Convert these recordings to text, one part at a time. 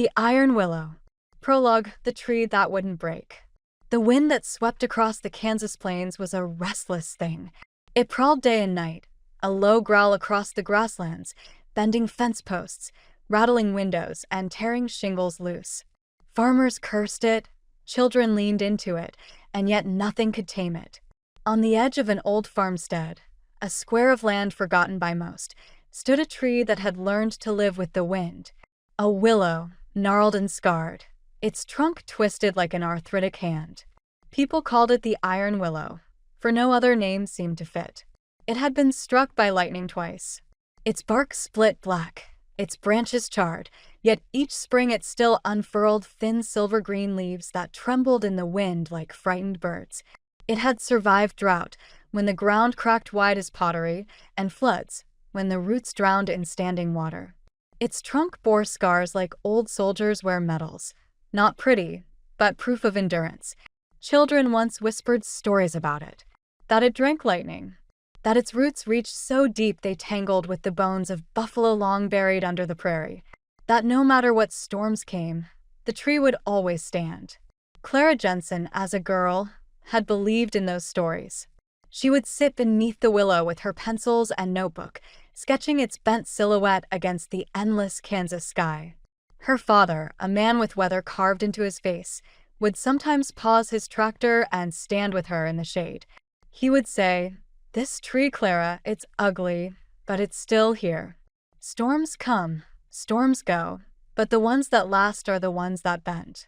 The Iron Willow. Prologue, the tree that wouldn't break. The wind that swept across the Kansas plains was a restless thing. It prowled day and night, a low growl across the grasslands, bending fence posts, rattling windows, and tearing shingles loose. Farmers cursed it, children leaned into it, and yet nothing could tame it. On the edge of an old farmstead, a square of land forgotten by most, stood a tree that had learned to live with the wind. A willow, gnarled and scarred, its trunk twisted like an arthritic hand. People called it the Iron Willow, for no other name seemed to fit. It had been struck by lightning twice. Its bark split black, its branches charred, yet each spring it still unfurled thin silver-green leaves that trembled in the wind like frightened birds. It had survived drought, when the ground cracked wide as pottery, and floods, when the roots drowned in standing water. Its trunk bore scars like old soldiers wear medals. Not pretty, but proof of endurance. Children once whispered stories about it. That it drank lightning. That its roots reached so deep they tangled with the bones of buffalo long buried under the prairie. That no matter what storms came, the tree would always stand. Clara Jensen, as a girl, had believed in those stories. She would sit beneath the willow with her pencils and notebook, sketching its bent silhouette against the endless Kansas sky. Her father, a man with weather carved into his face, would sometimes pause his tractor and stand with her in the shade. He would say, "This tree, Clara, it's ugly, but it's still here. Storms come, storms go, but the ones that last are the ones that bend."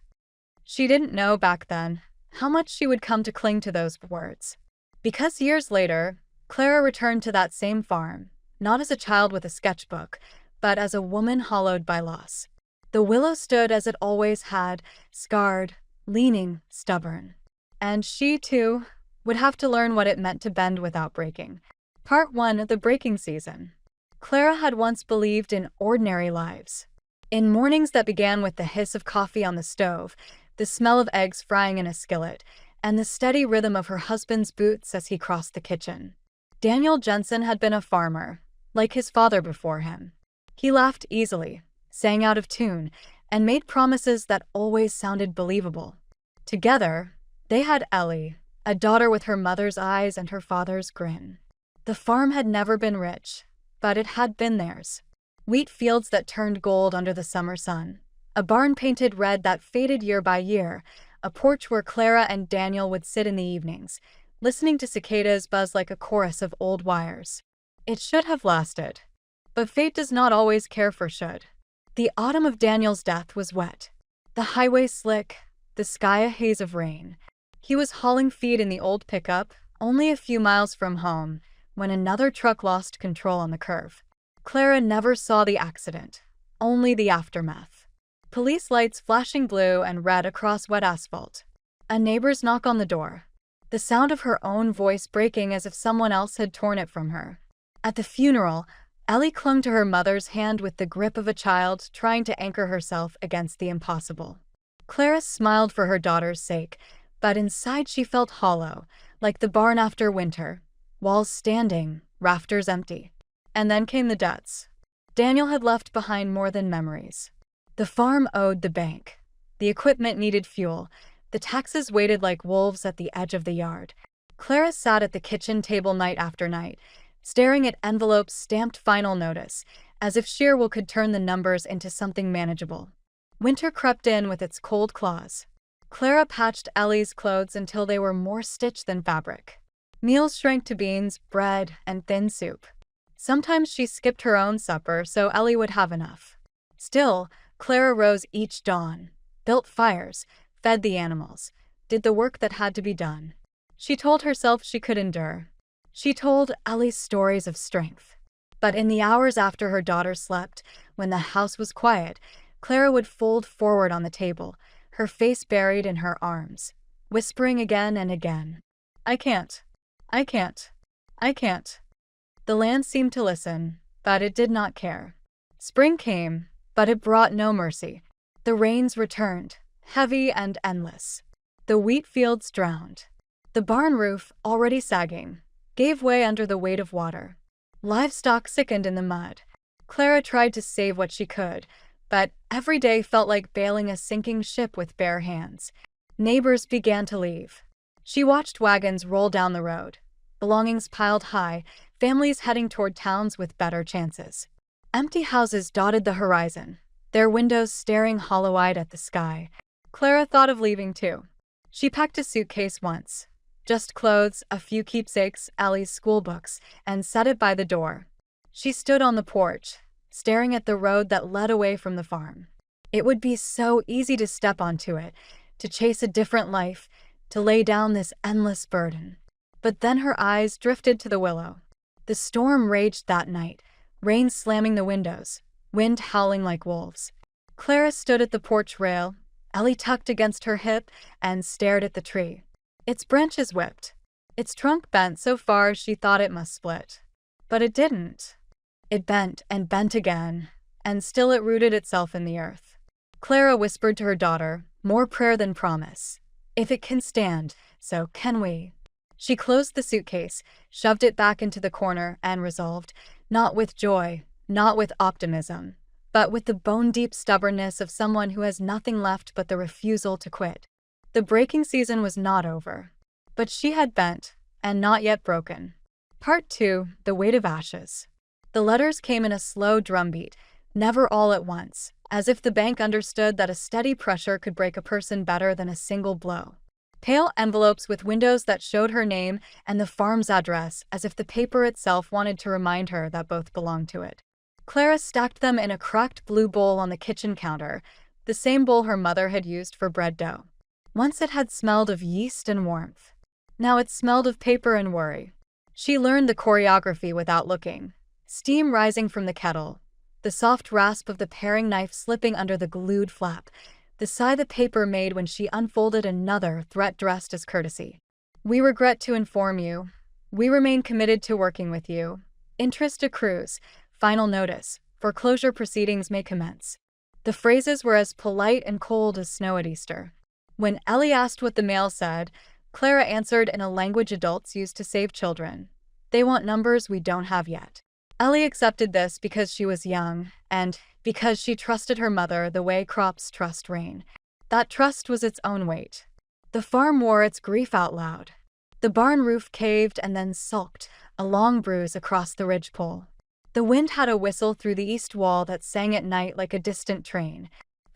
She didn't know back then how much she would come to cling to those words. Because years later, Clara returned to that same farm, not as a child with a sketchbook, but as a woman hollowed by loss. The willow stood as it always had, scarred, leaning, stubborn. And she, too, would have to learn what it meant to bend without breaking. Part 1, the breaking season. Clara had once believed in ordinary lives. In mornings that began with the hiss of coffee on the stove, the smell of eggs frying in a skillet, and the steady rhythm of her husband's boots as he crossed the kitchen. Daniel Jensen had been a farmer, like his father before him. He laughed easily, sang out of tune, and made promises that always sounded believable. Together, they had Ellie, a daughter with her mother's eyes and her father's grin. The farm had never been rich, but it had been theirs. Wheat fields that turned gold under the summer sun, a barn painted red that faded year by year, a porch where Clara and Daniel would sit in the evenings, listening to cicadas buzz like a chorus of old wires. It should have lasted. But fate does not always care for should. The autumn of Daniel's death was wet. The highway slick, the sky a haze of rain. He was hauling feed in the old pickup, only a few miles from home, when another truck lost control on the curve. Clara never saw the accident, only the aftermath. Police lights flashing blue and red across wet asphalt. A neighbor's knock on the door. The sound of her own voice breaking as if someone else had torn it from her. At the funeral, Ellie clung to her mother's hand with the grip of a child trying to anchor herself against the impossible. Clara smiled for her daughter's sake, but inside she felt hollow, like the barn after winter, walls standing, rafters empty. And then came the debts. Daniel had left behind more than memories. The farm owed the bank. The equipment needed fuel. The taxes waited like wolves at the edge of the yard. Clara sat at the kitchen table night after night, staring at envelopes stamped final notice, as if sheer will could turn the numbers into something manageable. Winter crept in with its cold claws. Clara patched Ellie's clothes until they were more stitched than fabric. Meals shrank to beans, bread, and thin soup. Sometimes she skipped her own supper so Ellie would have enough. Still, Clara rose each dawn, built fires, fed the animals, did the work that had to be done. She told herself she could endure. She told Ellie's stories of strength. But in the hours after her daughter slept, when the house was quiet, Clara would fold forward on the table, her face buried in her arms, whispering again and again, "I can't. I can't. I can't." The land seemed to listen, but it did not care. Spring came, but it brought no mercy. The rains returned, heavy and endless. The wheat fields drowned. The barn roof, already sagging, gave way under the weight of water. Livestock sickened in the mud. Clara tried to save what she could, but every day felt like bailing a sinking ship with bare hands. Neighbors began to leave. She watched wagons roll down the road, belongings piled high, families heading toward towns with better chances. Empty houses dotted the horizon, their windows staring hollow-eyed at the sky. Clara thought of leaving too. She packed a suitcase once. Just clothes, a few keepsakes, Ellie's schoolbooks, and set it by the door. She stood on the porch, staring at the road that led away from the farm. It would be so easy to step onto it, to chase a different life, to lay down this endless burden. But then her eyes drifted to the Willow. The storm raged that night, rain slamming the windows, wind howling like wolves. Clara stood at the porch rail, Ellie tucked against her hip, and stared at the tree. Its branches whipped. Its trunk bent so far she thought it must split. But it didn't. It bent and bent again, and still it rooted itself in the earth. Clara whispered to her daughter, more prayer than promise. If it can stand, so can we. She closed the suitcase, shoved it back into the corner, and resolved, not with joy, not with optimism, but with the bone-deep stubbornness of someone who has nothing left but the refusal to quit. The breaking season was not over, but she had bent, and not yet broken. Part 2, The Weight of Ashes. The letters came in a slow drumbeat, never all at once, as if the bank understood that a steady pressure could break a person better than a single blow. Pale envelopes with windows that showed her name and the farm's address, as if the paper itself wanted to remind her that both belonged to it. Clara stacked them in a cracked blue bowl on the kitchen counter, the same bowl her mother had used for bread dough. Once it had smelled of yeast and warmth. Now it smelled of paper and worry. She learned the choreography without looking. Steam rising from the kettle, the soft rasp of the paring knife slipping under the glued flap, the sigh the paper made when she unfolded another threat dressed as courtesy. We regret to inform you. We remain committed to working with you. Interest accrues. Final notice. Foreclosure proceedings may commence. The phrases were as polite and cold as snow at Easter. When Ellie asked what the mail said, Clara answered in a language adults use to save children. They want numbers we don't have yet. Ellie accepted this because she was young, and because she trusted her mother the way crops trust rain. That trust was its own weight. The farm wore its grief out loud. The barn roof caved and then sulked, a long bruise across the ridgepole. The wind had a whistle through the east wall that sang at night like a distant train.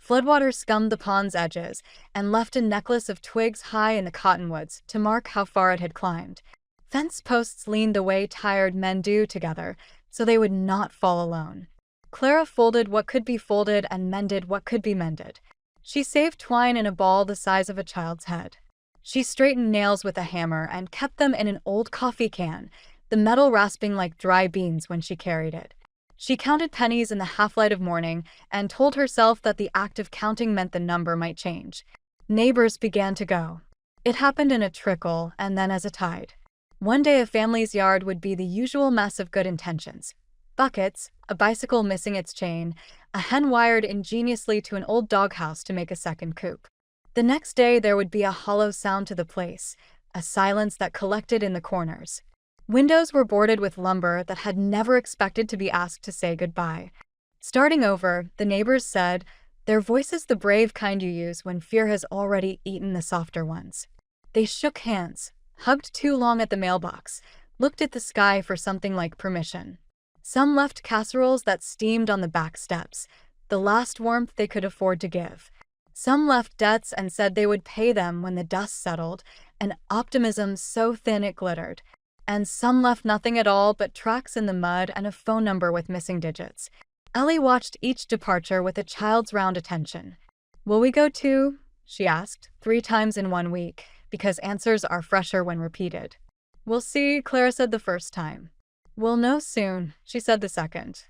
Floodwater scummed the pond's edges and left a necklace of twigs high in the cottonwoods to mark how far it had climbed. Fence posts leaned the way tired men do together, so they would not fall alone. Clara folded what could be folded and mended what could be mended. She saved twine in a ball the size of a child's head. She straightened nails with a hammer and kept them in an old coffee can, the metal rasping like dry beans when she carried it. She counted pennies in the half-light of morning and told herself that the act of counting meant the number might change. Neighbors began to go. It happened in a trickle and then as a tide. One day a family's yard would be the usual mess of good intentions. Buckets, a bicycle missing its chain, a hen wired ingeniously to an old doghouse to make a second coop. The next day there would be a hollow sound to the place, a silence that collected in the corners. Windows were boarded with lumber that had never expected to be asked to say goodbye. Starting over, the neighbors said, their voices the brave kind you use when fear has already eaten the softer ones. They shook hands, hugged too long at the mailbox, looked at the sky for something like permission. Some left casseroles that steamed on the back steps, the last warmth they could afford to give. Some left debts and said they would pay them when the dust settled, an optimism so thin it glittered. And some left nothing at all but tracks in the mud and a phone number with missing digits. Ellie watched each departure with a child's round attention. Will we go too? She asked, 3 times in 1 week, because answers are fresher when repeated. We'll see, Clara said the first time. We'll know soon, she said the second.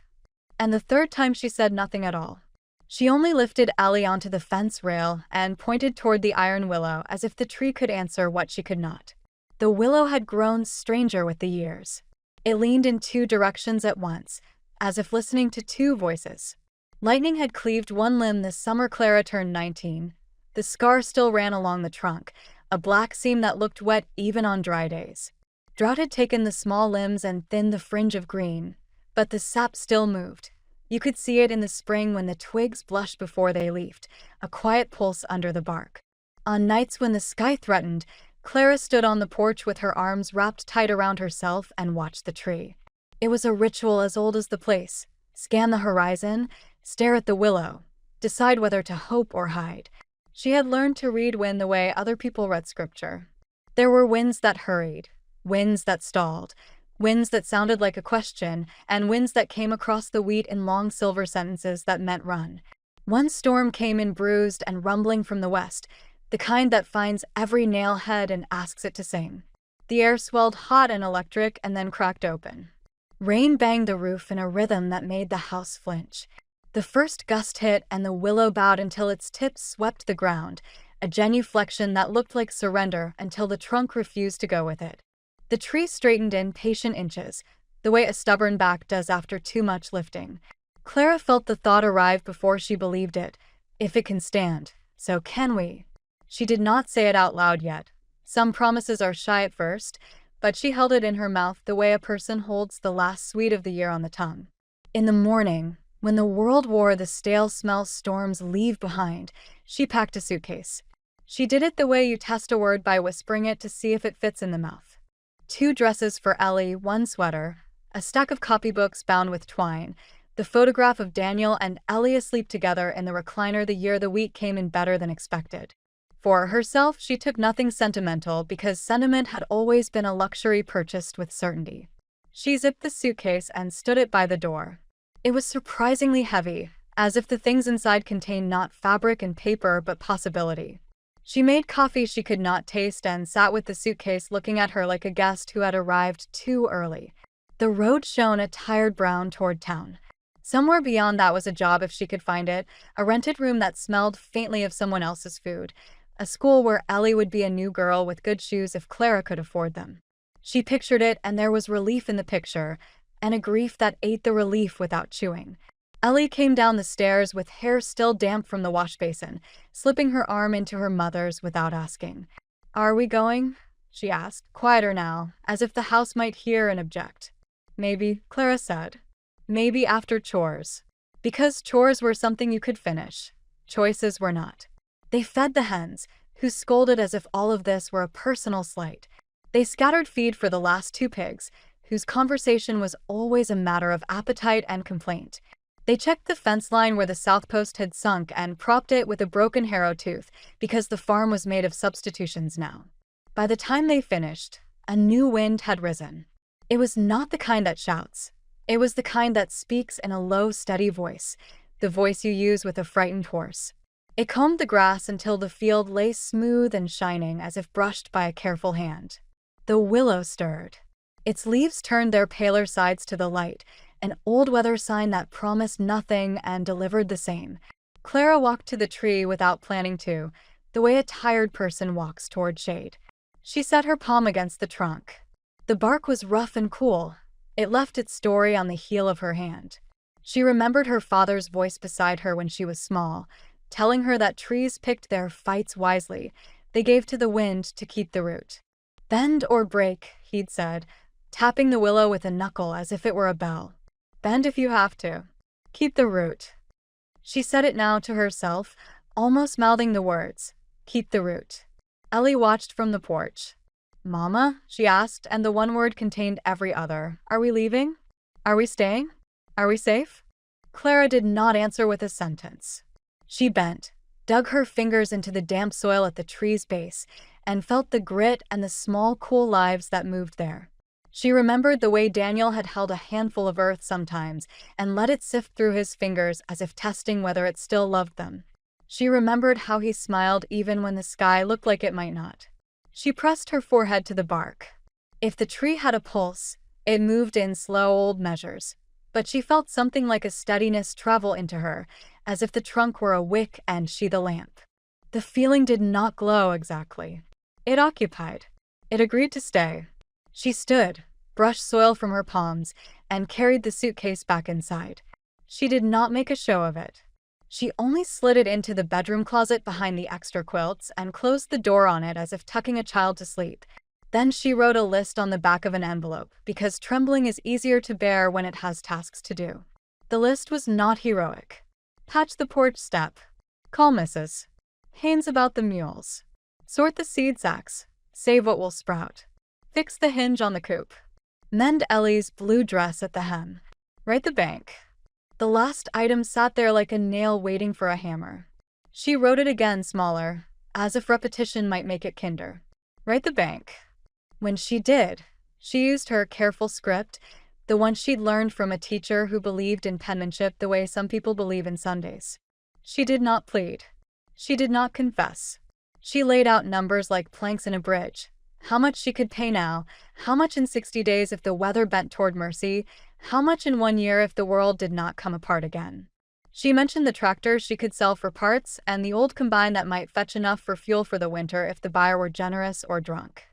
And the third time she said nothing at all. She only lifted Ellie onto the fence rail and pointed toward the iron willow as if the tree could answer what she could not. The willow had grown stranger with the years. It leaned in 2 directions at once, as if listening to 2 voices. Lightning had cleaved one limb this summer Clara turned 19. The scar still ran along the trunk, a black seam that looked wet even on dry days. Drought had taken the small limbs and thinned the fringe of green, but the sap still moved, You could see it in the spring when the twigs blushed before they leafed, a quiet pulse under the bark. On nights when the sky threatened, Clara stood on the porch with her arms wrapped tight around herself and watched the tree. It was a ritual as old as the place. Scan the horizon, stare at the willow, decide whether to hope or hide. She had learned to read wind the way other people read scripture. There were winds that hurried, winds that stalled, winds that sounded like a question, and winds that came across the wheat in long silver sentences that meant run. One storm came in bruised and rumbling from the west, the kind that finds every nail head and asks it to sing. The air swelled hot and electric and then cracked open. Rain banged the roof in a rhythm that made the house flinch. The first gust hit and the willow bowed until its tips swept the ground, a genuflection that looked like surrender until the trunk refused to go with it. The tree straightened in patient inches, the way a stubborn back does after too much lifting. Clara felt the thought arrive before she believed it. If it can stand, so can we. She did not say it out loud yet. Some promises are shy at first, but she held it in her mouth the way a person holds the last sweet of the year on the tongue. In the morning, when the world wore the stale smell storms leave behind, she packed a suitcase. She did it the way you test a word by whispering it to see if it fits in the mouth. 2 dresses for Ellie, 1 sweater, a stack of copybooks bound with twine, the photograph of Daniel and Ellie asleep together in the recliner the year the week came in better than expected. For herself, she took nothing sentimental because sentiment had always been a luxury purchased with certainty. She zipped the suitcase and stood it by the door. It was surprisingly heavy, as if the things inside contained not fabric and paper but possibility. She made coffee she could not taste and sat with the suitcase looking at her like a guest who had arrived too early. The road shone a tired brown toward town. Somewhere beyond that was a job if she could find it, a rented room that smelled faintly of someone else's food, a school where Ellie would be a new girl with good shoes if Clara could afford them. She pictured it, and there was relief in the picture, and a grief that ate the relief without chewing. Ellie came down the stairs with hair still damp from the wash basin, slipping her arm into her mother's without asking. "Are we going?" she asked, quieter now, as if the house might hear and object. "Maybe," Clara said. "Maybe after chores." Because chores were something you could finish. Choices were not. They fed the hens, who scolded as if all of this were a personal slight. They scattered feed for the last 2 pigs, whose conversation was always a matter of appetite and complaint. They checked the fence line where the south post had sunk and propped it with a broken harrow tooth because the farm was made of substitutions now. By the time they finished, a new wind had risen. It was not the kind that shouts. It was the kind that speaks in a low, steady voice, the voice you use with a frightened horse. It combed the grass until the field lay smooth and shining as if brushed by a careful hand. The willow stirred. Its leaves turned their paler sides to the light, an old weather sign that promised nothing and delivered the same. Clara walked to the tree without planning to, the way a tired person walks toward shade. She set her palm against the trunk. The bark was rough and cool. It left its story on the heel of her hand. She remembered her father's voice beside her when she was small, telling her that trees picked their fights wisely. They gave to the wind to keep the root. "Bend or break," he'd said, tapping the willow with a knuckle as if it were a bell. "Bend if you have to. Keep the root." She said it now to herself, almost mouthing the words. Keep the root. Ellie watched from the porch. "Mama?" she asked, and the one word contained every other. "Are we leaving? Are we staying? Are we safe?" Clara did not answer with a sentence. She bent, dug her fingers into the damp soil at the tree's base, and felt the grit and the small, cool lives that moved there. She remembered the way Daniel had held a handful of earth sometimes and let it sift through his fingers as if testing whether it still loved them. She remembered how he smiled even when the sky looked like it might not. She pressed her forehead to the bark. If the tree had a pulse, it moved in slow old measures, but she felt something like a steadiness travel into her, as if the trunk were a wick and she the lamp. The feeling did not glow exactly. It occupied. It agreed to stay. She stood, brushed soil from her palms, and carried the suitcase back inside. She did not make a show of it. She only slid it into the bedroom closet behind the extra quilts and closed the door on it as if tucking a child to sleep. Then she wrote a list on the back of an envelope, because trembling is easier to bear when it has tasks to do. The list was not heroic. Patch the porch step. Call Mrs. Haynes about the mules. Sort the seed sacks. Save what will sprout. Fix the hinge on the coop. Mend Ellie's blue dress at the hem. Write the bank. The last item sat there like a nail waiting for a hammer. She wrote it again smaller, as if repetition might make it kinder. Write the bank. When she did, she used her careful script, the one she'd learned from a teacher who believed in penmanship the way some people believe in Sundays. She did not plead. She did not confess. She laid out numbers like planks in a bridge. How much she could pay now, how much in 60 days if the weather bent toward mercy, how much in 1 year if the world did not come apart again. She mentioned the tractor she could sell for parts and the old combine that might fetch enough for fuel for the winter if the buyer were generous or drunk.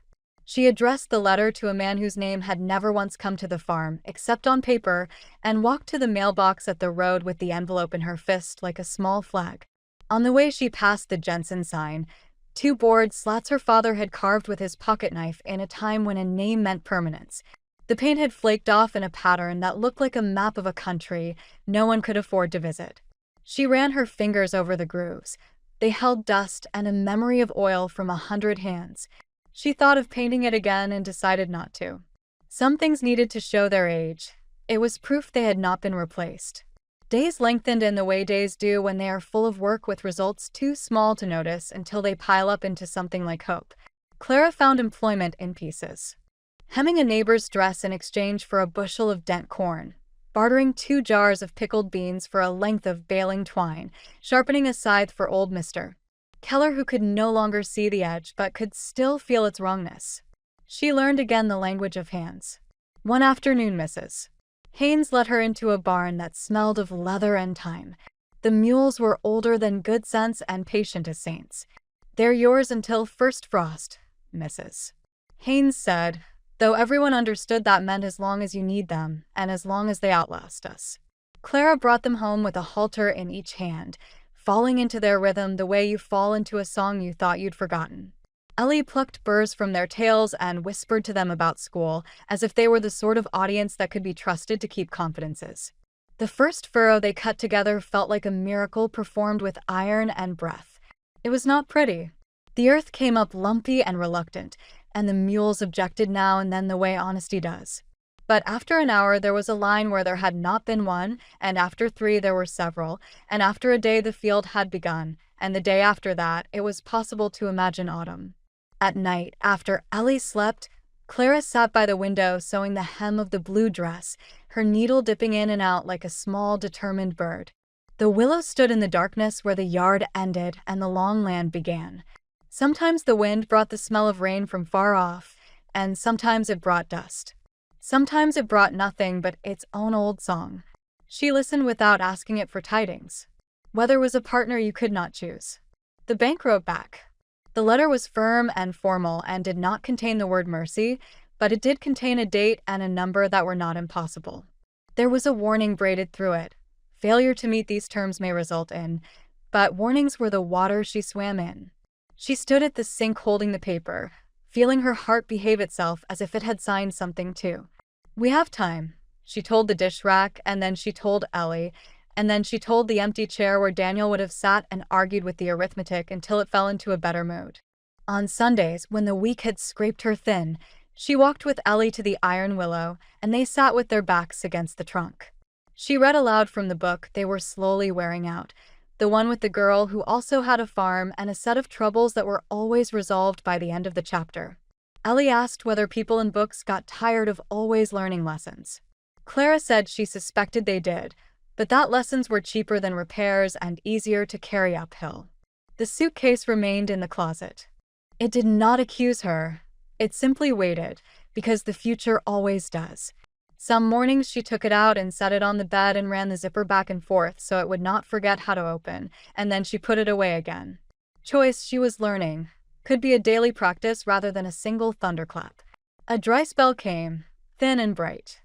She addressed the letter to a man whose name had never once come to the farm, except on paper, and walked to the mailbox at the road with the envelope in her fist like a small flag. On the way she passed the Jensen sign, 2 board slats her father had carved with his pocket knife in a time when a name meant permanence. The paint had flaked off in a pattern that looked like a map of a country no one could afford to visit. She ran her fingers over the grooves. They held dust and a memory of oil from 100 hands. She thought of painting it again and decided not to. Some things needed to show their age. It was proof they had not been replaced. Days lengthened in the way days do when they are full of work with results too small to notice until they pile up into something like hope. Clara found employment in pieces. Hemming a neighbor's dress in exchange for a bushel of dent corn, bartering 2 jars of pickled beans for a length of baling twine, sharpening a scythe for old Mr. Keller who could no longer see the edge but could still feel its wrongness. She learned again the language of hands. One afternoon, Mrs. Haynes led her into a barn that smelled of leather and time. The mules were older than good sense and patient as saints. They're yours until first frost, Mrs. Haynes said, though everyone understood that meant as long as you need them, and as long as they outlast us. Clara brought them home with a halter in each hand, falling into their rhythm the way you fall into a song you thought you'd forgotten. Ellie plucked burrs from their tails and whispered to them about school, as if they were the sort of audience that could be trusted to keep confidences. The first furrow they cut together felt like a miracle performed with iron and breath. It was not pretty. The earth came up lumpy and reluctant, and the mules objected now and then the way honesty does. But after an hour there was a line where there had not been one, and after 3 there were several, and after a day the field had begun, and the day after that it was possible to imagine autumn. At night, after Ellie slept, Clara sat by the window sewing the hem of the blue dress, her needle dipping in and out like a small, determined bird. The willow stood in the darkness where the yard ended and the long land began. Sometimes the wind brought the smell of rain from far off, and sometimes it brought dust. Sometimes it brought nothing but its own old song. She listened without asking it for tidings. Weather was a partner you could not choose. The bank wrote back. The letter was firm and formal and did not contain the word mercy, but it did contain a date and a number that were not impossible. There was a warning braided through it. Failure to meet these terms may result in, but warnings were the water she swam in. She stood at the sink holding the paper, feeling her heart behave itself as if it had signed something too. We have time, she told the dish rack, and then she told Ellie, and then she told the empty chair where Daniel would have sat and argued with the arithmetic until it fell into a better mood. On Sundays, when the week had scraped her thin, she walked with Ellie to the iron willow, and they sat with their backs against the trunk. She read aloud from the book they were slowly wearing out, the one with the girl who also had a farm and a set of troubles that were always resolved by the end of the chapter. Ellie asked whether people in books got tired of always learning lessons. Clara said she suspected they did, but that lessons were cheaper than repairs and easier to carry uphill. The suitcase remained in the closet. It did not accuse her. It simply waited, because the future always does. Some mornings she took it out and set it on the bed and ran the zipper back and forth so it would not forget how to open, and then she put it away again. Choice, she was learning, could be a daily practice rather than a single thunderclap. A dry spell came, thin and bright.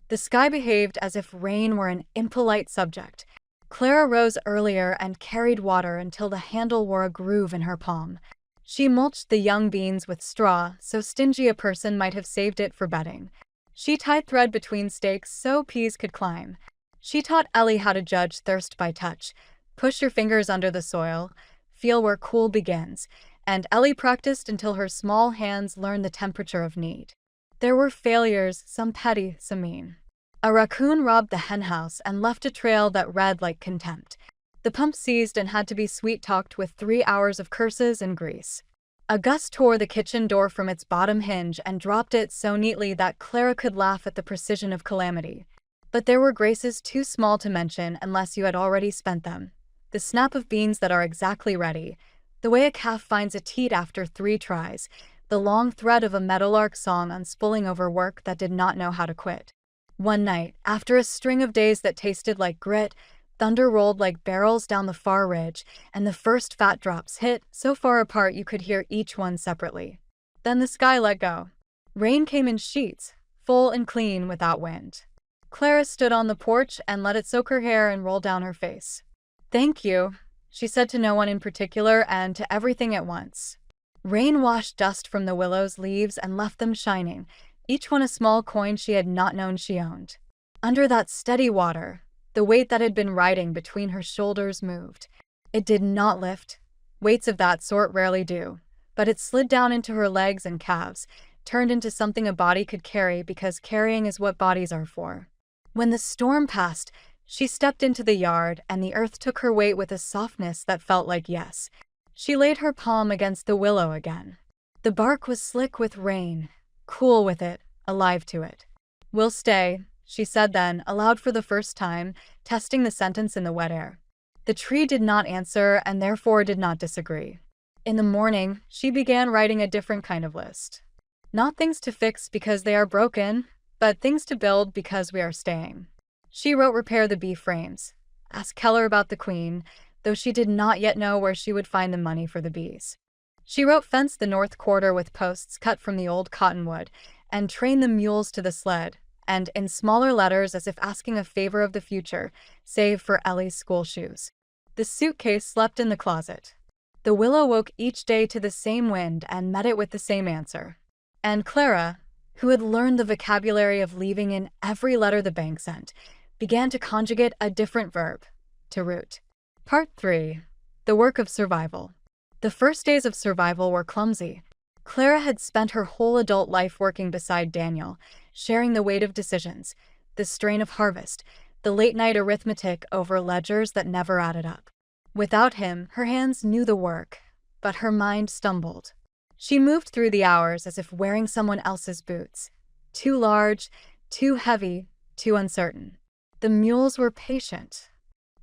The sky behaved as if rain were an impolite subject. Clara rose earlier and carried water until the handle wore a groove in her palm. She mulched the young beans with straw, so stingy a person might have saved it for bedding. She tied thread between stakes so peas could climb. She taught Ellie how to judge thirst by touch. Push your fingers under the soil, feel where cool begins, and Ellie practiced until her small hands learned the temperature of need. There were failures, some petty, some mean. A raccoon robbed the henhouse and left a trail that read like contempt. The pump seized and had to be sweet-talked with 3 hours of curses and grease. A gust tore the kitchen door from its bottom hinge and dropped it so neatly that Clara could laugh at the precision of calamity. But there were graces too small to mention unless you had already spent them. The snap of beans that are exactly ready, the way a calf finds a teat after 3 tries, the long thread of a meadowlark song unspooling over work that did not know how to quit. One night, after a string of days that tasted like grit, thunder rolled like barrels down the far ridge, and the first fat drops hit so far apart you could hear each one separately. Then the sky let go. Rain came in sheets, full and clean without wind. Clara stood on the porch and let it soak her hair and roll down her face. "Thank you," she said to no one in particular and to everything at once. Rain washed dust from the willow's leaves and left them shining, each one a small coin she had not known she owned. Under that steady water, the weight that had been riding between her shoulders moved. It did not lift. Weights of that sort rarely do. But it slid down into her legs and calves, turned into something a body could carry because carrying is what bodies are for. When the storm passed, she stepped into the yard and the earth took her weight with a softness that felt like yes. She laid her palm against the willow again. The bark was slick with rain, cool with it, alive to it. "We'll stay," she said then, aloud for the first time, testing the sentence in the wet air. The tree did not answer and therefore did not disagree. In the morning, she began writing a different kind of list. Not things to fix because they are broken, but things to build because we are staying. She wrote repair the bee frames, ask Keller about the queen, though she did not yet know where she would find the money for the bees. She wrote fence the north quarter with posts cut from the old cottonwood, and train the mules to the sled, and in smaller letters as if asking a favor of the future, save for Ellie's school shoes. The suitcase slept in the closet. The willow woke each day to the same wind and met it with the same answer. And Clara, who had learned the vocabulary of leaving in every letter the bank sent, began to conjugate a different verb, to root. Part 3. The work of survival. The first days of survival were clumsy. Clara had spent her whole adult life working beside Daniel, sharing the weight of decisions, the strain of harvest, the late-night arithmetic over ledgers that never added up. Without him, her hands knew the work, but her mind stumbled. She moved through the hours as if wearing someone else's boots. Too large, too heavy, too uncertain. The mules were patient.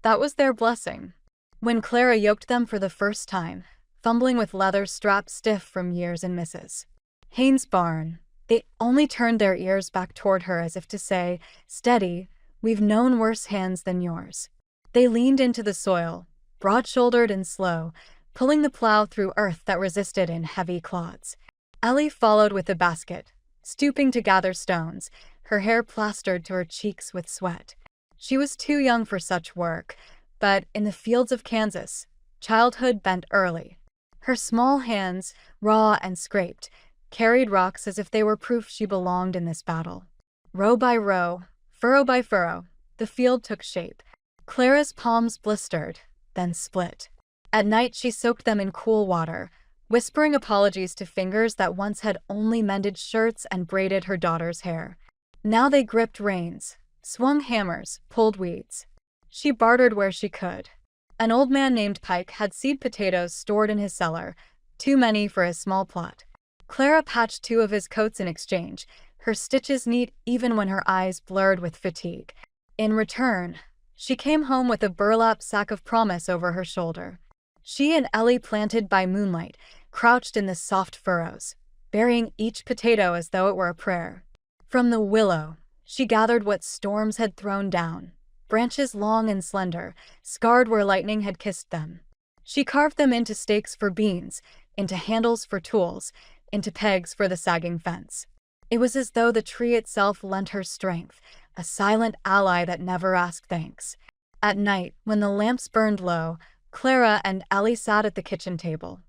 That was their blessing. When Clara yoked them for the first time, fumbling with leather straps stiff from years and misses. Haynes' barn. They only turned their ears back toward her as if to say, "Steady, we've known worse hands than yours." They leaned into the soil, broad-shouldered and slow, pulling the plow through earth that resisted in heavy clods. Ellie followed with a basket, stooping to gather stones, her hair plastered to her cheeks with sweat. She was too young for such work, but in the fields of Kansas, childhood bent early. Her small hands, raw and scraped, carried rocks as if they were proof she belonged in this battle. Row by row, furrow by furrow, the field took shape. Clara's palms blistered, then split. At night she soaked them in cool water, whispering apologies to fingers that once had only mended shirts and braided her daughter's hair. Now they gripped reins, swung hammers, pulled weeds. She bartered where she could. An old man named Pike had seed potatoes stored in his cellar, too many for his small plot. Clara patched 2 of his coats in exchange, her stitches neat even when her eyes blurred with fatigue. In return, she came home with a burlap sack of promise over her shoulder. She and Ellie, planted by moonlight, crouched in the soft furrows, burying each potato as though it were a prayer. From the willow, she gathered what storms had thrown down, branches long and slender, scarred where lightning had kissed them. She carved them into stakes for beans, into handles for tools, into pegs for the sagging fence. It was as though the tree itself lent her strength, a silent ally that never asked thanks. At night, when the lamps burned low, Clara and Ellie sat at the kitchen table.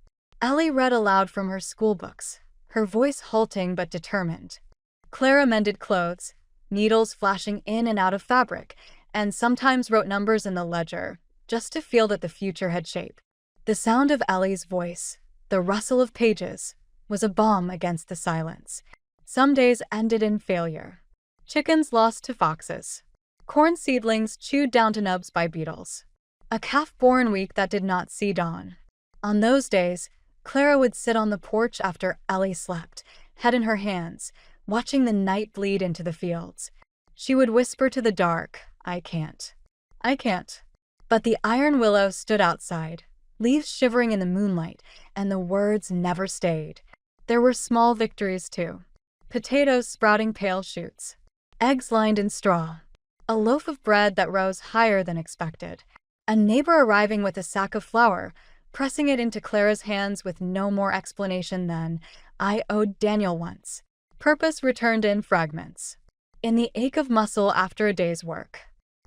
Ellie read aloud from her school books, her voice halting but determined. Clara mended clothes, needles flashing in and out of fabric, and sometimes wrote numbers in the ledger, just to feel that the future had shape. The sound of Ellie's voice, the rustle of pages, was a balm against the silence. Some days ended in failure. Chickens lost to foxes. Corn seedlings chewed down to nubs by beetles. A calf-born week that did not see dawn. On those days, Clara would sit on the porch after Ellie slept, head in her hands, watching the night bleed into the fields. She would whisper to the dark, "I can't. I can't." But the iron willow stood outside, leaves shivering in the moonlight, and the words never stayed. There were small victories, too. Potatoes sprouting pale shoots. Eggs lined in straw. A loaf of bread that rose higher than expected. A neighbor arriving with a sack of flour, pressing it into Clara's hands with no more explanation than, "I owed Daniel once." Purpose returned in fragments. In the ache of muscle after a day's work.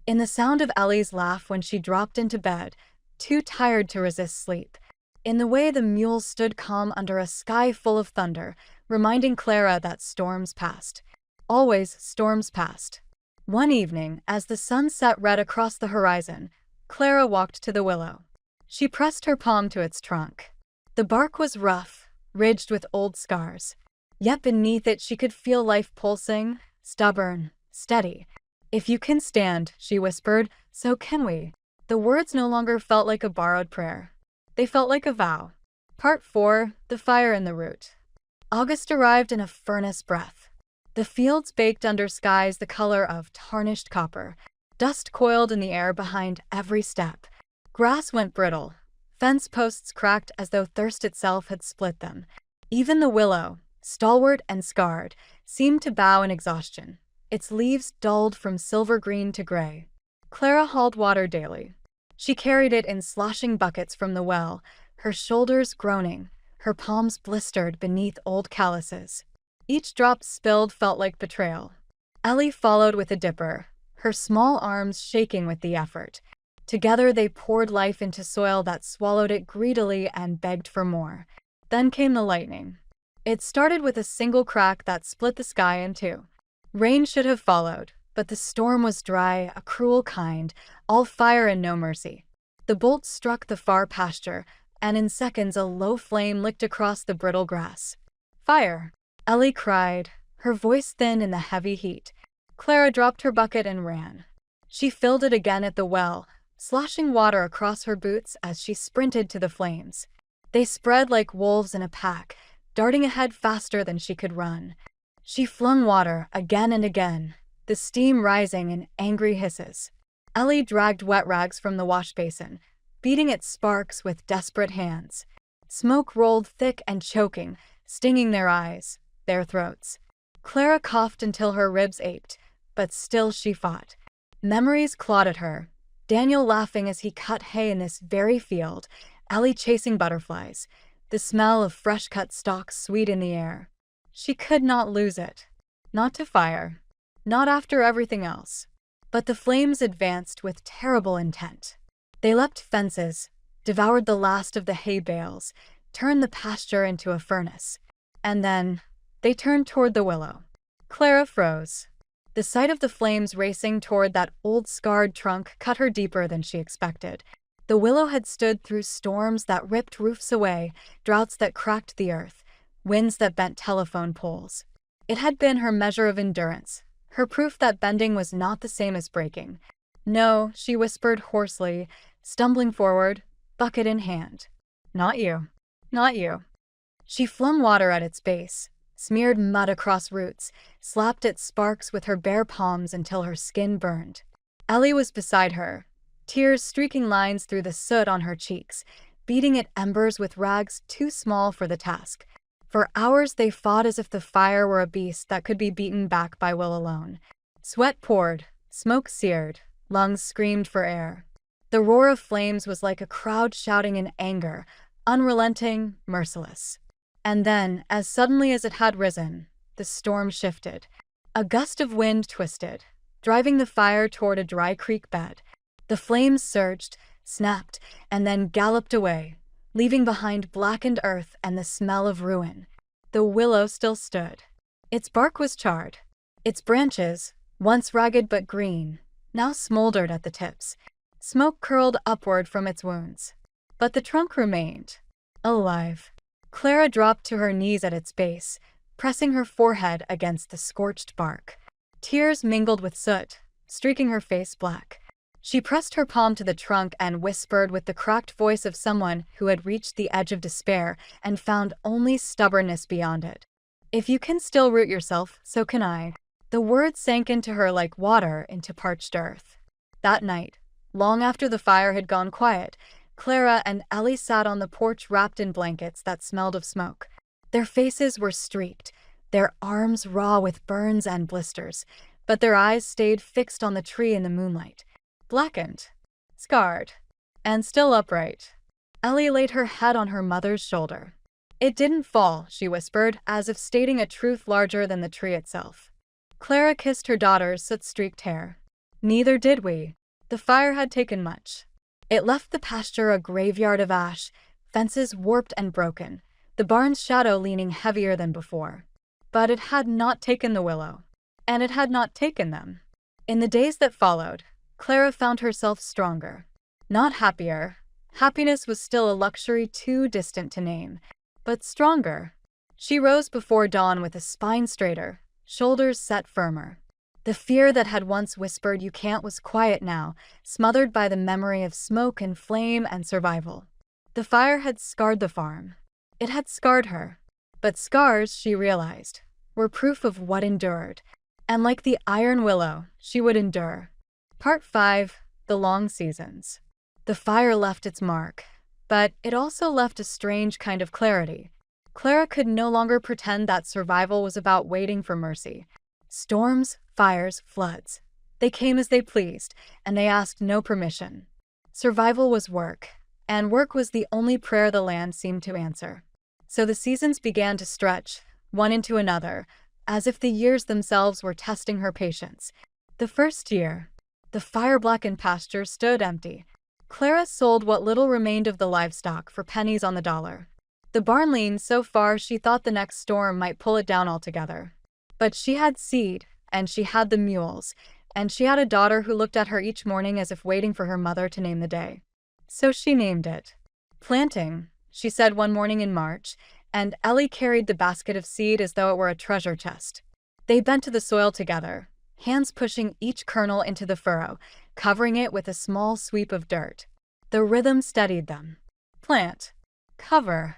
In the sound of Ellie's laugh when she dropped into bed, too tired to resist sleep. In the way the mules stood calm under a sky full of thunder, reminding Clara that storms passed. Always storms passed. One evening, as the sun set red across the horizon, Clara walked to the willow. She pressed her palm to its trunk. The bark was rough, ridged with old scars. Yet beneath it she could feel life pulsing, stubborn, steady. "If you can stand," she whispered, "so can we." The words no longer felt like a borrowed prayer. They felt like a vow. Part 4. The Fire in the Root. August arrived in a furnace breath. The fields baked under skies the color of tarnished copper. Dust coiled in the air behind every step. Grass went brittle. Fence posts cracked as though thirst itself had split them. Even the willow, stalwart and scarred, seemed to bow in exhaustion. Its leaves dulled from silver green to gray. Clara hauled water daily. She carried it in sloshing buckets from the well, her shoulders groaning, her palms blistered beneath old calluses. Each drop spilled felt like betrayal. Ellie followed with a dipper, her small arms shaking with the effort. Together they poured life into soil that swallowed it greedily and begged for more. Then came the lightning. It started with a single crack that split the sky in two. Rain should have followed, but the storm was dry, a cruel kind, all fire and no mercy. The bolt struck the far pasture, and in seconds a low flame licked across the brittle grass. "Fire!" Ellie cried, her voice thin in the heavy heat. Clara dropped her bucket and ran. She filled it again at the well, sloshing water across her boots as she sprinted to the flames. They spread like wolves in a pack, darting ahead faster than she could run. She flung water again and again, the steam rising in angry hisses. Ellie dragged wet rags from the wash basin, beating at sparks with desperate hands. Smoke rolled thick and choking, stinging their eyes, their throats. Clara coughed until her ribs ached, but still she fought. Memories clawed at her. Daniel laughing as he cut hay in this very field, Ellie chasing butterflies, the smell of fresh-cut stalks sweet in the air. She could not lose it. Not to fire. Not after everything else. But the flames advanced with terrible intent. They leapt fences, devoured the last of the hay bales, turned the pasture into a furnace. And then, they turned toward the willow. Clara froze. The sight of the flames racing toward that old scarred trunk cut her deeper than she expected. The willow had stood through storms that ripped roofs away, droughts that cracked the earth, winds that bent telephone poles. It had been her measure of endurance, her proof that bending was not the same as breaking. "No," she whispered hoarsely, stumbling forward, bucket in hand. "Not you. Not you." She flung water at its base, smeared mud across roots, slapped at sparks with her bare palms until her skin burned. Ellie was beside her, tears streaking lines through the soot on her cheeks, beating at embers with rags too small for the task. For hours they fought as if the fire were a beast that could be beaten back by will alone. Sweat poured, smoke seared, lungs screamed for air. The roar of flames was like a crowd shouting in anger, unrelenting, merciless. And then, as suddenly as it had risen, the storm shifted. A gust of wind twisted, driving the fire toward a dry creek bed. The flames surged, snapped, and then galloped away, leaving behind blackened earth and the smell of ruin. The willow still stood. Its bark was charred. Its branches, once ragged but green, now smoldered at the tips. Smoke curled upward from its wounds. But the trunk remained. Alive. Clara dropped to her knees at its base, pressing her forehead against the scorched bark. Tears mingled with soot, streaking her face black. She pressed her palm to the trunk and whispered with the cracked voice of someone who had reached the edge of despair and found only stubbornness beyond it. If you can still root yourself, so can I. The words sank into her like water into parched earth. That night, long after the fire had gone quiet, Clara and Ellie sat on the porch wrapped in blankets that smelled of smoke. Their faces were streaked, their arms raw with burns and blisters, but their eyes stayed fixed on the tree in the moonlight. Blackened, scarred, and still upright. Ellie laid her head on her mother's shoulder. It didn't fall, she whispered, as if stating a truth larger than the tree itself. Clara kissed her daughter's soot-streaked hair. Neither did we. The fire had taken much. It left the pasture a graveyard of ash, fences warped and broken, the barn's shadow leaning heavier than before. But it had not taken the Willow. And it had not taken them. In the days that followed, Clara found herself stronger. Not happier. Happiness was still a luxury too distant to name. But stronger. She rose before dawn with a spine straighter, shoulders set firmer. The fear that had once whispered "you can't" was quiet now, smothered by the memory of smoke and flame and survival. The fire had scarred the farm. It had scarred her. But scars, she realized, were proof of what endured. And like the iron willow, she would endure. Part 5. The Long Seasons. The fire left its mark, but it also left a strange kind of clarity. Clara could no longer pretend that survival was about waiting for mercy. Storms, fires, floods. They came as they pleased, and they asked no permission. Survival was work, and work was the only prayer the land seemed to answer. So the seasons began to stretch, one into another, as if the years themselves were testing her patience. The first year, the fire-blackened pasture stood empty. Clara sold what little remained of the livestock for pennies on the dollar. The barn leaned so far she thought the next storm might pull it down altogether. But she had seed, and she had the mules, and she had a daughter who looked at her each morning as if waiting for her mother to name the day. So she named it. Planting, she said one morning in March, and Ellie carried the basket of seed as though it were a treasure chest. They bent to the soil together, hands pushing each kernel into the furrow, covering it with a small sweep of dirt. The rhythm steadied them. Plant, cover,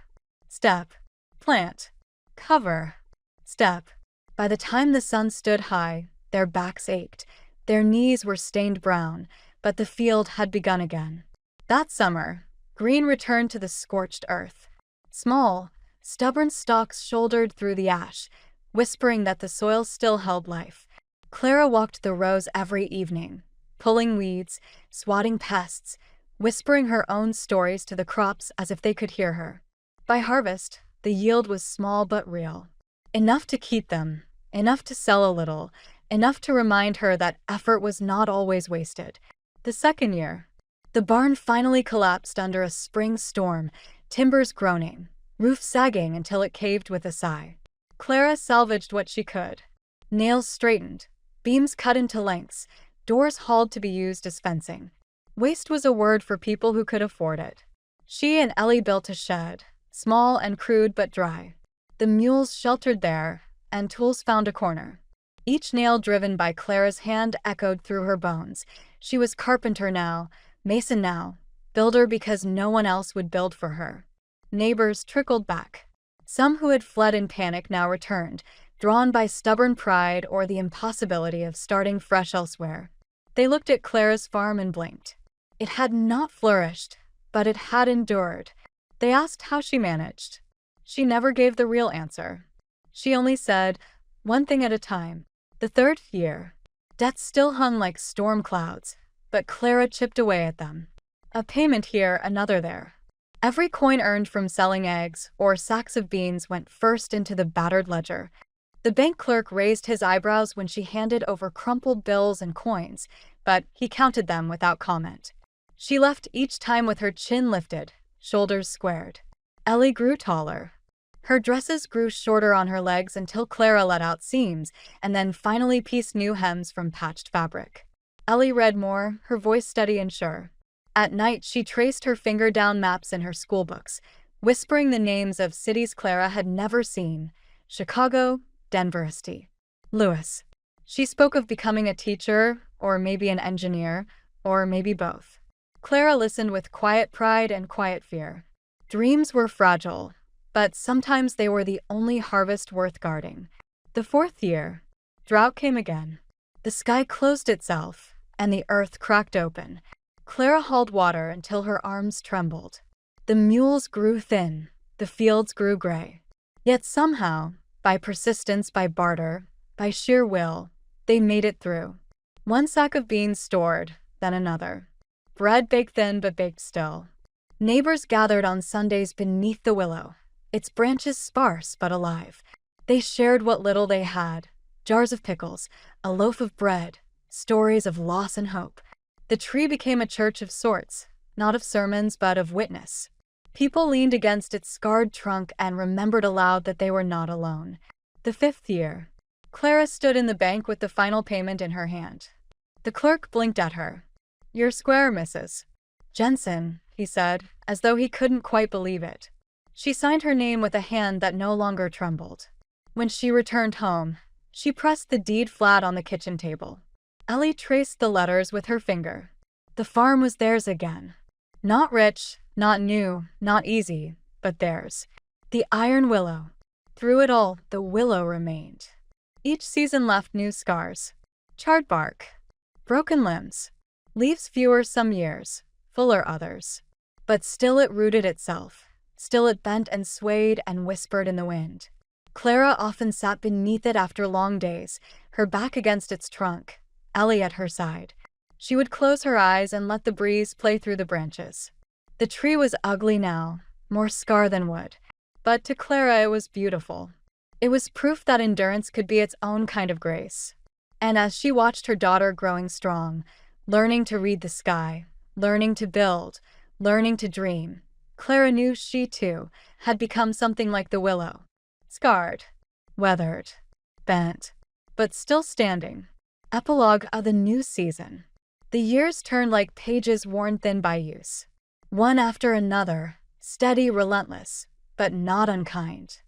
step, plant, cover, step. By the time the sun stood high, their backs ached, their knees were stained brown, but the field had begun again. That summer, green returned to the scorched earth. Small, stubborn stalks shouldered through the ash, whispering that the soil still held life. Clara walked the rows every evening, pulling weeds, swatting pests, whispering her own stories to the crops as if they could hear her. By harvest, the yield was small but real. Enough to keep them, enough to sell a little, enough to remind her that effort was not always wasted. The second year, the barn finally collapsed under a spring storm, timbers groaning, roof sagging until it caved with a sigh. Clara salvaged what she could. Nails straightened, beams cut into lengths, doors hauled to be used as fencing. Waste was a word for people who could afford it. She and Ellie built a shed, small and crude but dry. The mules sheltered there, and tools found a corner. Each nail driven by Clara's hand echoed through her bones. She was carpenter now, mason now, builder because no one else would build for her. Neighbors trickled back. Some who had fled in panic now returned, drawn by stubborn pride or the impossibility of starting fresh elsewhere. They looked at Clara's farm and blinked. It had not flourished, but it had endured. They asked how she managed. She never gave the real answer. She only said, one thing at a time. The third year, debts still hung like storm clouds, but Clara chipped away at them. A payment here, another there. Every coin earned from selling eggs or sacks of beans went first into the battered ledger. The bank clerk raised his eyebrows when she handed over crumpled bills and coins, but he counted them without comment. She left each time with her chin lifted, shoulders squared. Ellie grew taller. Her dresses grew shorter on her legs until Clara let out seams and then finally pieced new hems from patched fabric. Ellie read more, her voice steady and sure. At night, she traced her finger down maps in her schoolbooks, whispering the names of cities Clara had never seen: Chicago, Denver, St. Louis. She spoke of becoming a teacher, or maybe an engineer, or maybe both. Clara listened with quiet pride and quiet fear. Dreams were fragile, but sometimes they were the only harvest worth guarding. The 4th year, drought came again. The sky closed itself, and the earth cracked open. Clara hauled water until her arms trembled. The mules grew thin, the fields grew gray. Yet somehow, by persistence, by barter, by sheer will, they made it through. One sack of beans stored, then another. Bread baked thin but baked still. Neighbors gathered on Sundays beneath the willow, its branches sparse but alive. They shared what little they had: jars of pickles, a loaf of bread, stories of loss and hope. The tree became a church of sorts, not of sermons but of witness. People leaned against its scarred trunk and remembered aloud that they were not alone. The 5th year. Clara stood in the bank with the final payment in her hand. The clerk blinked at her. "You're square, Mrs. Jensen," he said, as though he couldn't quite believe it. She signed her name with a hand that no longer trembled. When she returned home, she pressed the deed flat on the kitchen table. Ellie traced the letters with her finger. The farm was theirs again. Not rich, not new, not easy, but theirs. The iron willow. Through it all, the willow remained. Each season left new scars. Charred bark. Broken limbs. Leaves fewer some years, fuller others. But still it rooted itself. Still it bent and swayed and whispered in the wind. Clara often sat beneath it after long days, her back against its trunk, Ellie at her side. She would close her eyes and let the breeze play through the branches. The tree was ugly now, more scar than wood. But to Clara it was beautiful. It was proof that endurance could be its own kind of grace. And as she watched her daughter growing strong, learning to read the sky, learning to build, learning to dream, Clara knew she, too, had become something like the willow. Scarred, weathered, bent, but still standing. Epilogue of the new season. The years turned like pages worn thin by use. One after another, steady, relentless, but not unkind.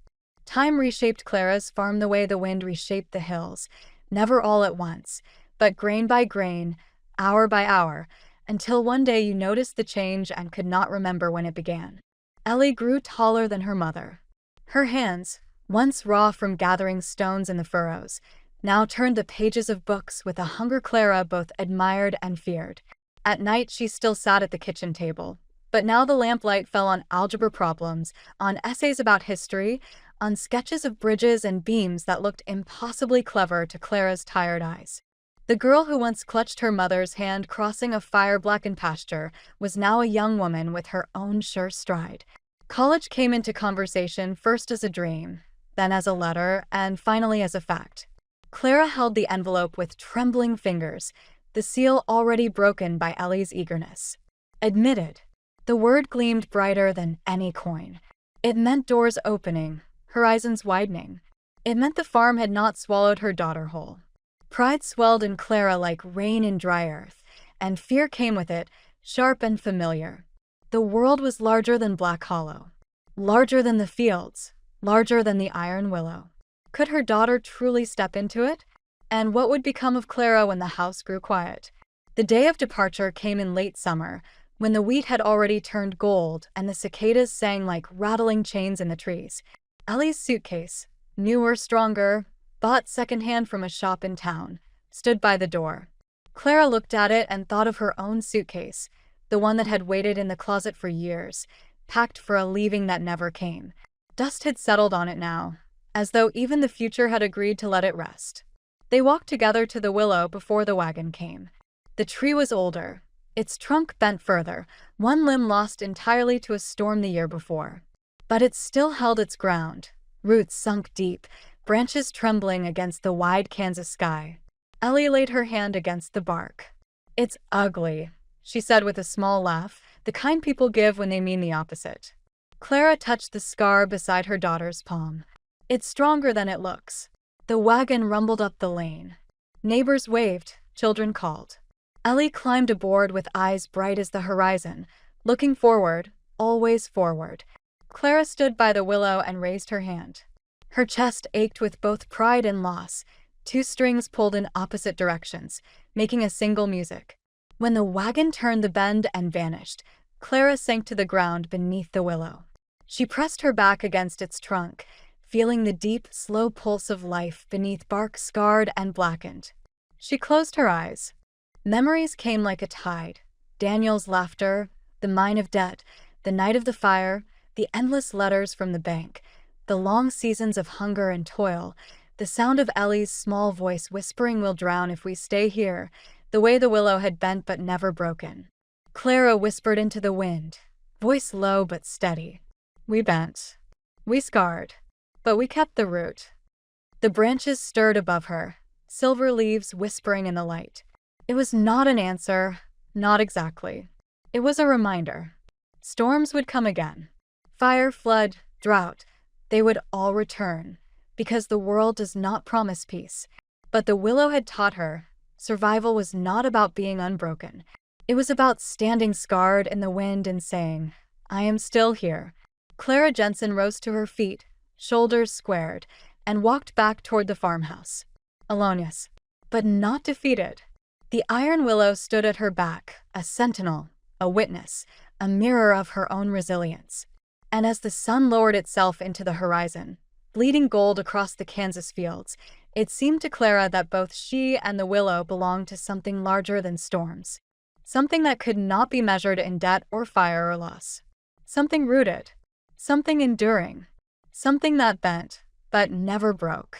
Time reshaped Clara's farm the way the wind reshaped the hills, never all at once, but grain by grain, hour by hour, until one day you noticed the change and could not remember when it began. Ellie grew taller than her mother. Her hands, once raw from gathering stones in the furrows, now turned the pages of books with a hunger Clara both admired and feared. At night she still sat at the kitchen table, but now the lamplight fell on algebra problems, on essays about history, on sketches of bridges and beams that looked impossibly clever to Clara's tired eyes. The girl who once clutched her mother's hand crossing a fire-blackened pasture was now a young woman with her own sure stride. College came into conversation first as a dream, then as a letter, and finally as a fact. Clara held the envelope with trembling fingers, the seal already broken by Ellie's eagerness. Admitted. The word gleamed brighter than any coin. It meant doors opening, horizons widening. It meant the farm had not swallowed her daughter whole. Pride swelled in Clara like rain in dry earth, and fear came with it, sharp and familiar. The world was larger than Black Hollow, larger than the fields, larger than the iron willow. Could her daughter truly step into it? And what would become of Clara when the house grew quiet? The day of departure came in late summer, when the wheat had already turned gold and the cicadas sang like rattling chains in the trees. Ellie's suitcase, newer, stronger, bought secondhand from a shop in town, stood by the door. Clara looked at it and thought of her own suitcase, the one that had waited in the closet for years, packed for a leaving that never came. Dust had settled on it now, as though even the future had agreed to let it rest. They walked together to the willow before the wagon came. The tree was older, its trunk bent further, one limb lost entirely to a storm the year before. But it still held its ground, roots sunk deep, branches trembling against the wide Kansas sky. Ellie laid her hand against the bark. "It's ugly," she said with a small laugh, the kind people give when they mean the opposite. Clara touched the scar beside her daughter's palm. "It's stronger than it looks." The wagon rumbled up the lane. Neighbors waved, children called. Ellie climbed aboard with eyes bright as the horizon, looking forward, always forward. Clara stood by the willow and raised her hand. Her chest ached with both pride and loss. Two strings pulled in opposite directions, making a single music. When the wagon turned the bend and vanished, Clara sank to the ground beneath the willow. She pressed her back against its trunk, feeling the deep, slow pulse of life beneath bark scarred and blackened. She closed her eyes. Memories came like a tide. Daniel's laughter, the mine of debt, the night of the fire, the endless letters from the bank, the long seasons of hunger and toil, the sound of Ellie's small voice whispering we'll drown if we stay here, the way the willow had bent but never broken. Clara whispered into the wind, voice low but steady. We bent. We scarred. But we kept the root. The branches stirred above her, silver leaves whispering in the light. It was not an answer, not exactly. It was a reminder. Storms would come again. Fire, flood, drought, they would all return, because the world does not promise peace. But the willow had taught her, survival was not about being unbroken. It was about standing scarred in the wind and saying, I am still here. Clara Jensen rose to her feet, shoulders squared, and walked back toward the farmhouse. Alone, yes, but not defeated. The iron willow stood at her back, a sentinel, a witness, a mirror of her own resilience. And as the sun lowered itself into the horizon, bleeding gold across the Kansas fields, it seemed to Clara that both she and the willow belonged to something larger than storms. Something that could not be measured in debt or fire or loss. Something rooted. Something enduring. Something that bent, but never broke.